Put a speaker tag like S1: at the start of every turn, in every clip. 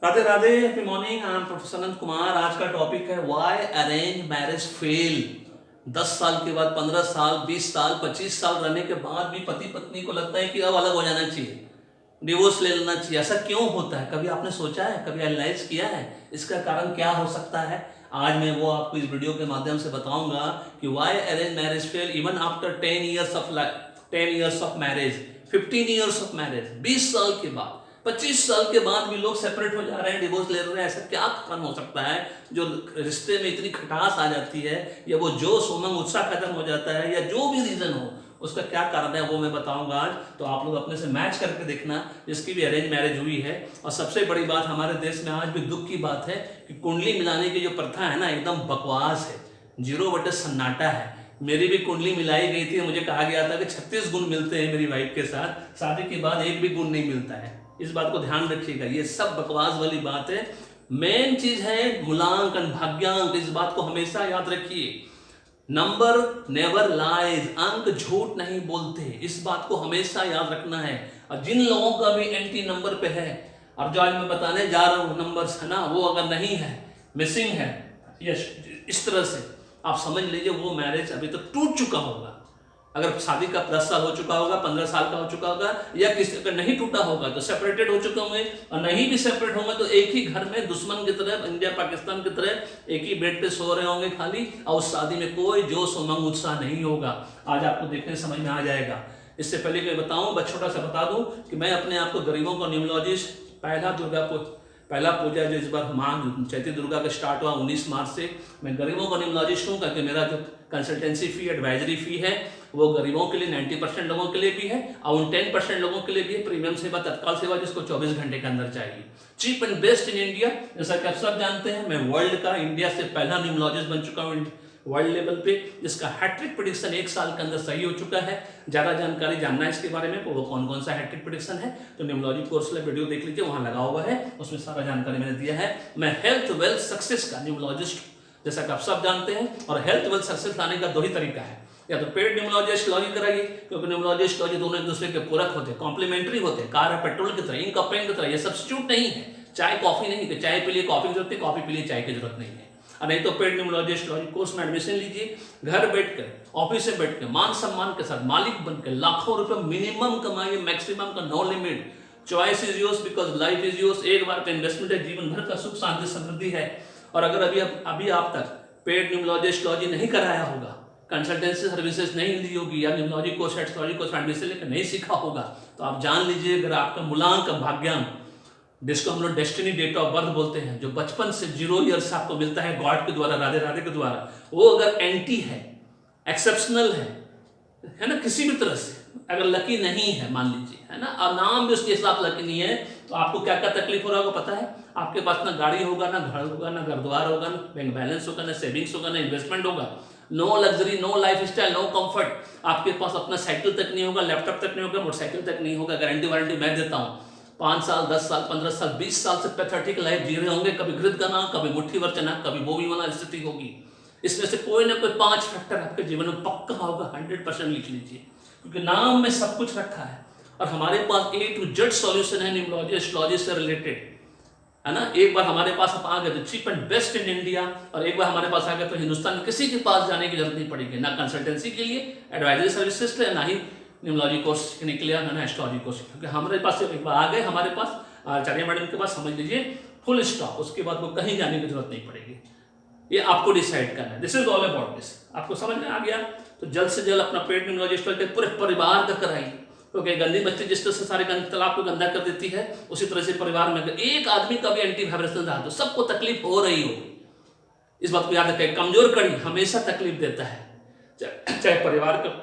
S1: Radhe Radhe, happy morning. I am professor Anant Kumar. आज का topic है व्हाई अरेंज मैरिज फेल। 10 साल के बाद, 15 साल, 20 साल, 25 साल रहने के बाद भी पति पत्नी को लगता है कि अब अलग हो जाना चाहिए, डिवोर्स ले लेना चाहिए। ऐसा क्यों होता है? कभी आपने सोचा है, कभी एनालाइज किया है इसका कारण क्या हो सकता है? आज मैं वो आपको इस वीडियो के माध्यम से बताऊंगा कि why arrange marriage fail even after 10 years of marriage, 15 years of marriage, 20 साल के बाद, 25 साल के बाद भी लोग सेपरेट हो जा रहे हैं, डिवोर्स ले रहे हैं। ऐसा क्या कारण हो सकता है जो रिश्ते में इतनी खटास आ जाती है, या वो जोश उमंग उत्साह खत्म हो जाता है, या जो भी रीजन हो उसका क्या कारण है वो मैं बताऊंगा आज। तो आप लोग अपने से मैच करके देखना जिसकी भी अरेंज मैरिज हुई है। और सबसे बड़ी बात, हमारे देश में आज भी दुख की बात है कि कुंडली मिलाने की जो प्रथा है ना, एकदम बकवास है, 0 बटे सन्नाटा है। मेरी भी कुंडली मिलाई गई थी, मुझे कहा गया था कि 36 गुण मिलते हैं मेरी वाइफ के साथ, शादी के बाद एक भी गुण नहीं मिलता है। इस बात को ध्यान रखिएगा, ये सब बकवास वाली बात है। मेन चीज है मूलांकन, भाग्यांक। इस बात को हमेशा याद रखिए। नंबर नेवर लाइज, अंक झूठ नहीं बोलते, इस बात को हमेशा याद रखना है। और जिन लोगों का भी एंटी नंबर पे है, और जो आज मैं बताने जा रहा हूं नंबर्स है ना, वो अगर नहीं है, मिसिंग है, यस, इस तरह से आप समझ लीजिए वो मैरिज अभी तक टूट चुका होगा। अगर शादी का 10 साल हो चुका होगा, 15 साल का हो चुका होगा, या किसी अगर नहीं टूटा होगा तो सेपरेटेड हो चुके होंगे, और नहीं भी सेपरेट होंगे तो एक ही घर में दुश्मन की तरह, इंडिया पाकिस्तान की तरह एक ही बेड पे सो रहे होंगे खाली, और उस शादी में कोई जोश उमंग उत्साह नहीं होगा। आज आपको देखने समझ में आ जाएगा। इससे पहले कि बताऊं, छोटा सा बता दूं कि मैं अपने आप को गरीबों का न्यूमरोलॉजिस्ट, पहला पूजा जो इस बार माँ चैती दुर्गा का स्टार्ट हुआ 19 मार्च से, मैं गरीबों का न्यूमरोलॉजिस्ट हूँ, क्योंकि मेरा जो कंसल्टेंसी फी, एडवाइजरी फी है वो गरीबों के लिए 90% लोगों के लिए भी है, और उन 10% लोगों के लिए भी है प्रीमियम सेवा, तत्काल सेवा, जिसको 24 घंटे के अंदर चाहिए। Cheap and best in India. जैसा कि आप सब जानते हैं, मैं वर्ल्ड का, इंडिया से पहला न्यूमरोलॉजिस्ट बन चुका हूँ वर्ल्ड लेवल पे, जिसका हैट्रिक प्रेडिक्शन 1 साल के अंदर सही हो चुका है। ज्यादा जानकारी जानना है इसके बारे में, वो कौन कौन सा हैट्रिक प्रेडिक्शन है, तो न्यूमरोलॉजी कोर्स में वीडियो देख लीजिए, वहां लगा हुआ है, उसमें सारा जानकारी मैंने दिया है। मैं हेल्थ वेल्थ सक्सेस का न्यूमरोलॉजिस्ट, जैसा कि आप सब जानते हैं। और हेल्थ वेल्थ सक्सेस लाने का 2 ही तरीका है, या तो पेड न्यूमरोलॉजी एस्ट्रोलॉजी कराइए, क्योंकि न्यूमरोलॉजी एस्ट्रोलॉजी दोनों एक दूसरे के पूरक होते हैं, कॉम्प्लीमेंट्री होते हैं, कार पेट्रोल की तरह, इंक पेन की तरह, ये सब्स्टिट्यूट नहीं है। चाय कॉफी नहीं, कि चाय के लिए कॉफी की जरूरत है, कॉफी के लिए चाय की जरूरत नहीं है। और नहीं तो पेड न्यूमरोलॉजी एस्ट्रोलॉजी कोर्स में एडमिशन लीजिए, घर बैठकर, ऑफिस से बैठकर, मान सम्मान के साथ, मालिक बनकर, लाखों रुपए मिनिमम कमाइए, मैक्सिमम का no limit. Choice is yours because life is yours. एक बार का इन्वेस्टमेंट है, जीवन भर का सुख शांति समृद्धि है। और अगर अभी आप तक पेड न्यूमरोलॉजी एस्ट्रोलॉजी नहीं कराया होगा, कंसल्टेंसी सर्विसेज नहीं ली होगी, या numerology course astrology course admission लेकर नहीं सीखा होगा, तो आप जान लीजिए, अगर आपका मूलांक, भाग्यांक, जिसको हम लोग डेस्टिनी डेट ऑफ बर्थ बोलते हैं, जो बचपन से 0 ईयर्स आपको मिलता है गॉड के द्वारा, राधे राधे के द्वारा, वो अगर एंटी है, एक्सेप्शनल है ना, किसी भी तरह से अगर लकी नहीं है, मान लीजिए, है ना, और नाम भी उसके हिसाब लकी नहीं है, तो आपको क्या क्या तकलीफ हो रहा होगा पता है? आपके पास ना गाड़ी होगा, ना घर होगा, ना घर द्वार होगा, ना बैंक बैलेंस होगा, ना सेविंग्स होगा, ना इन्वेस्टमेंट होगा, no luxury, no lifestyle, no comfort. आपके पास अपना साइकिल तक नहीं होगा, लैपटॉप तक नहीं होगा, मोटरसाइकिल तक नहीं होगा। गारंटी वारंटी मैं देता हूँ, 5 साल, 10 साल, 15 साल, 20 साल से पैथेटिक लाइफ जी रहे होंगे। कभी घृत का नाम, कभी मुट्ठी भर चना, कभी वो भी वाला स्थिति होगी। इसमें से कोई ना कोई 5 फैक्टर आपके जीवन में पक्का होगा, 100% लिख लीजिए, क्योंकि नाम में सब कुछ रखा है। और हमारे पास A to Z सॉल्यूशन है न्यूमरोलॉजी एस्ट्रोलॉजी से रिलेटेड, है ना। एक बार हमारे पास आप आ गए तो cheap and best in India, और एक बार हमारे पास आ गए तो हिंदुस्तान में किसी के पास जाने की जरूरत नहीं पड़ेगी, ना कंसल्टेंसी के लिए, एडवाइजरी सर्विसेज के लिए, ना ही न्यूमरोलॉजी कोर्स सीखने के लिए, ना एस्ट्रोलॉजी कोर्स, क्योंकि हमारे पास एक बार आ गए हमारे पास आचार्य मैडम के पास, समझ लीजिए फुल स्टॉप, उसके बाद वो कहीं जाने की जरूरत नहीं पड़ेगी। ये आपको डिसाइड करना है। This is all about this. आपको समझ में आ गया तो जल्द से जल्द अपना पेड न्यूमरोलॉजी एस्ट्रोलॉजी पूरे परिवार का कराइए, क्योंकि गंदी बच्ची जिस तरह से सारे तालाब को गंदा कर देती है, उसी तरह से परिवार में अगर एक आदमी का भी एंटी वाइब्रेशन रहा तो सबको तकलीफ हो रही होगी। इस बात को याद रखें, कमजोर कड़ी हमेशा तकलीफ देता है, चाहे परिवार का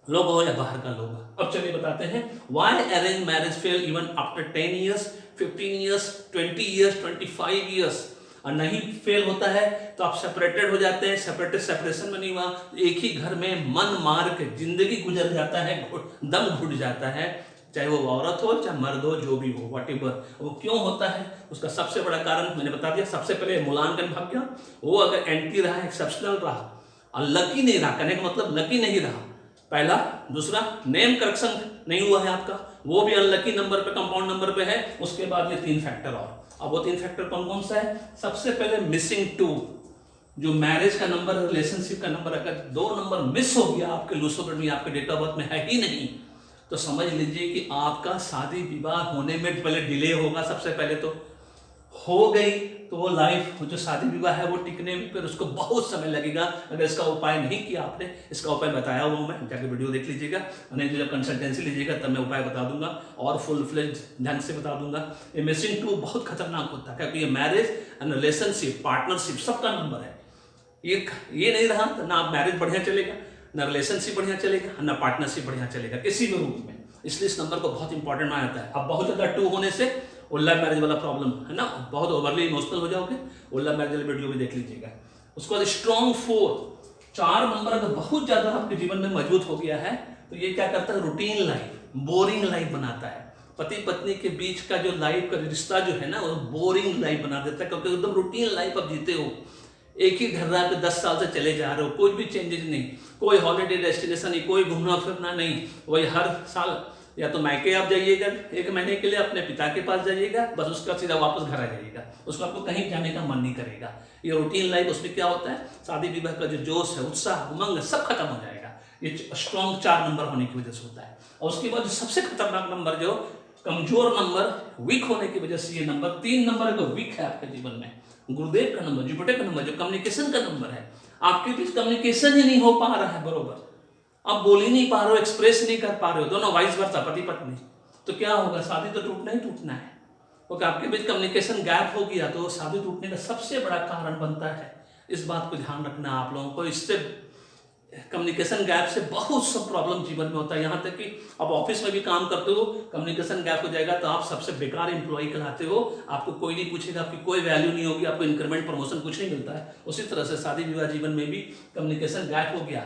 S1: लोग हो या बाहर का लोग। अब चलिए बताते हैं why arrange marriage fail even after 10 years, 15 years, 20 years, 25 years. और नहीं फेल होता है तो आप सेपरेटेड हो जाते हैं, सेपरेशन में नहीं हुआ, एक ही घर में मन मार के जिंदगी गुजर जाता है, दम घुट जाता है, चाहे वो औरत हो चाहे मर्द हो, जो भी हो, व्हाटएवर। वो क्यों होता है उसका सबसे बड़ा कारण मैंने बता दिया। सबसे पहले मूलांकन भाग्य, वो अगर एंटी रहा, एक्सेप्शनल रहा और लकी नहीं रहा, कहने का मतलब लकी नहीं रहा, पहला। दूसरा नेम करेक्शन नहीं हुआ है आपका, वो भी अनलकी नंबर पे, कंपाउंड नंबर पे है। उसके बाद ये 3 फैक्टर और, अब वो 3 फैक्टर कौन कौन सा है? सबसे पहले मिसिंग 2, जो मैरिज का नंबर, रिलेशनशिप का नंबर, अगर 2 नंबर मिस हो गया आपके लूसोग्राफी में, आपके डेट ऑफ बर्थ में है ही नहीं, तो समझ लीजिए कि आपका शादी विवाह होने में पहले डिले होगा। सबसे पहले तो हो गई तो वो लाइफ, जो शादी विवाह है वो टिकने में फिर उसको बहुत समय लगेगा। अगर इसका उपाय नहीं किया आपने, इसका उपाय बताया हुआ मैं, जाके वीडियो देख लीजिएगा, नहीं तो जब कंसल्टेंसी लीजिएगा तब मैं उपाय बता दूंगा और फुल फ्लेज ढंग से बता दूंगा। ये मिसिंग 2 बहुत खतरनाक होता है, क्योंकि ये मैरिज एंड रिलेशनशिप, पार्टनरशिप सबका नंबर है। ये नहीं रहा तो ना आप मैरिज बढ़िया चलेगा, ना रिलेशनशिप बढ़िया चलेगा, ना पार्टनरशिप बढ़िया चलेगा किसी भी रूप में। इसलिए इस नंबर को बहुत इंपॉर्टेंट माना जाता है। अब बहुत ज्यादा 2 होने से उल्ला मैरिज वाला प्रॉब्लम है ना, बहुत ओवरली इमोशनल हो जाओगे, उल्ला मैरिज वाली वीडियो भी देख लीजिएगा। उसके बाद स्ट्रॉन्ग 4 नंबर अगर बहुत ज्यादा आपके जीवन में मजबूत हो गया है तो ये क्या करता है? रूटीन लाइफ, बोरिंग लाइफ बनाता है। पति पत्नी के बीच का जो लाइफ का रिश्ता जो है ना, वो बोरिंग लाइफ बना देता है, क्योंकि एकदम रूटीन लाइफ आप जीते हो, एक ही ढर्रा पे 10 साल से चले जा रहे हो, कोई भी चेंजेस नहीं, कोई हॉलिडे डेस्टिनेशन नहीं, कोई घूमना फिरना नहीं। वही हर साल या तो मायके आप जाइएगा 1 महीने के लिए, अपने पिता के पास जाइएगा, बस उसका सीधा वापस घर आ जाइएगा, उसको आपको कहीं जाने का मन नहीं करेगा। ये रूटीन लाइफ, उसमें क्या होता है? शादी विवाह का जो जोश है, उत्साह, उमंग सब खत्म हो जाएगा। ये स्ट्रॉन्ग 4 नंबर होने की वजह से होता है। और उसके बाद सबसे खतरनाक नंबर, जो कमजोर नंबर, वीक होने की वजह से, ये नंबर 3 नंबर अगर वीक है आपके जीवन में, गुरुदेव का नंबर, जुपिटर का नंबर, जो कम्युनिकेशन का नंबर है, आपके बीच कम्युनिकेशन ही नहीं हो पा रहा है बरोबर, आप बोल ही नहीं पा रहे हो, एक्सप्रेस नहीं कर पा रहे हो, दोनों वाइस वर्सा, पति पत्नी, तो क्या होगा? शादी तो टूटना ही टूटना है, क्योंकि आपके बीच कम्युनिकेशन गैप हो गया तो शादी टूटने का सबसे बड़ा कारण बनता है। इस बात को ध्यान रखना आप लोगों को। इससे कम्युनिकेशन गैप से बहुत सब प्रॉब्लम जीवन में होता है। यहाँ तक कि आप ऑफिस में भी काम करते हो, कम्युनिकेशन गैप हो जाएगा तो आप सबसे बेकार एम्प्लॉय कहलाते हो, आपको कोई नहीं पूछेगा, आपकी कोई वैल्यू नहीं होगी, आपको इंक्रीमेंट प्रमोशन कुछ नहीं मिलता है। उसी तरह से शादी विवाह जीवन में भी कम्युनिकेशन गैप हो गया,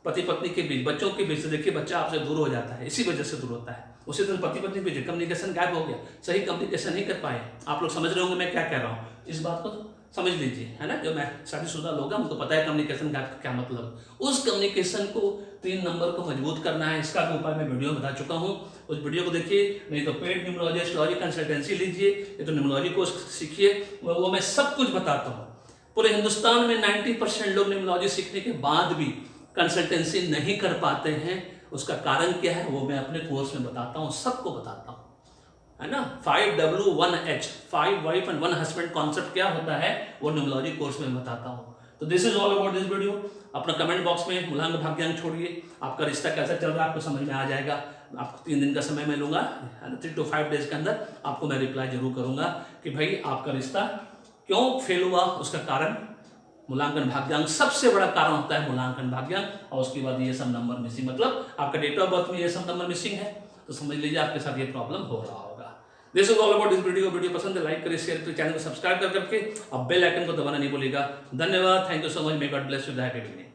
S1: पति पत्नी के बीच, बच्चों के बीच से, देखिए बच्चा आपसे दूर हो जाता है, इसी वजह से दूर होता है। उसी तरह पति पत्नी के बीच कम्युनिकेशन गैप हो गया, सही कम्युनिकेशन नहीं कर पाए। आप लोग समझ रहे होंगे मैं क्या कह रहा हूँ, इस बात को समझ लीजिए, है ना। जो मैं शादीशुदा लोग हैं उनको पता है कम्युनिकेशन गैप का क्या मतलब। उस कम्युनिकेशन को 3 नंबर को मजबूत करना है, इसका भी उपाय मैं वीडियो में बता चुका हूँ, उस वीडियो को देखिए, नहीं तो पेड न्यूमरोलॉजी एस्ट्रोलॉजी कंसल्टेंसी लीजिए, ये तो न्यूमरोलॉजी कोर्स सीखिए, वो मैं सब कुछ बताता हूँ। पूरे हिंदुस्तान में 90% लोग न्यूमरोलॉजी सीखने के बाद भी कंसल्टेंसी नहीं कर पाते हैं। उसका कारण क्या है वो मैं अपने कोर्स में बताता हूँ, सबको बताता हूँ, है ना। 5W1H, 5 wife and 1 husband concept क्या होता है वो न्यूमरोलॉजी कोर्स में बताता हूँ। तो this is all about this video. अपना कमेंट बॉक्स में मूलांक भाग्यांक छोड़िए, आपका रिश्ता कैसा चल रहा है आपको समझ में आ जाएगा। आपको 3 दिन का समय मैं लूंगा, 3 to 5 डेज के अंदर आपको मैं रिप्लाई जरूर करूंगा कि भाई आपका रिश्ता क्यों फेल हुआ, उसका कारण मूलांकन भाग्यांक, सबसे बड़ा कारण होता है मूलांकन भाग्यांक। और उसके बाद ये सब नंबर मिसिंग, मतलब आपका डेट ऑफ बर्थ में ये सब नंबर मिसिंग है, तो समझ लीजिए आपके साथ ये प्रॉब्लम हो रहा होगा। This is all about this video. Video पसंद है लाइक करिए, शेयर करिए, चैनल को सब्सक्राइब करके अब बेल आइकन को दबाना नहीं भूलिएगा। धन्यवाद, thank you so much, may God bless you, happy evening.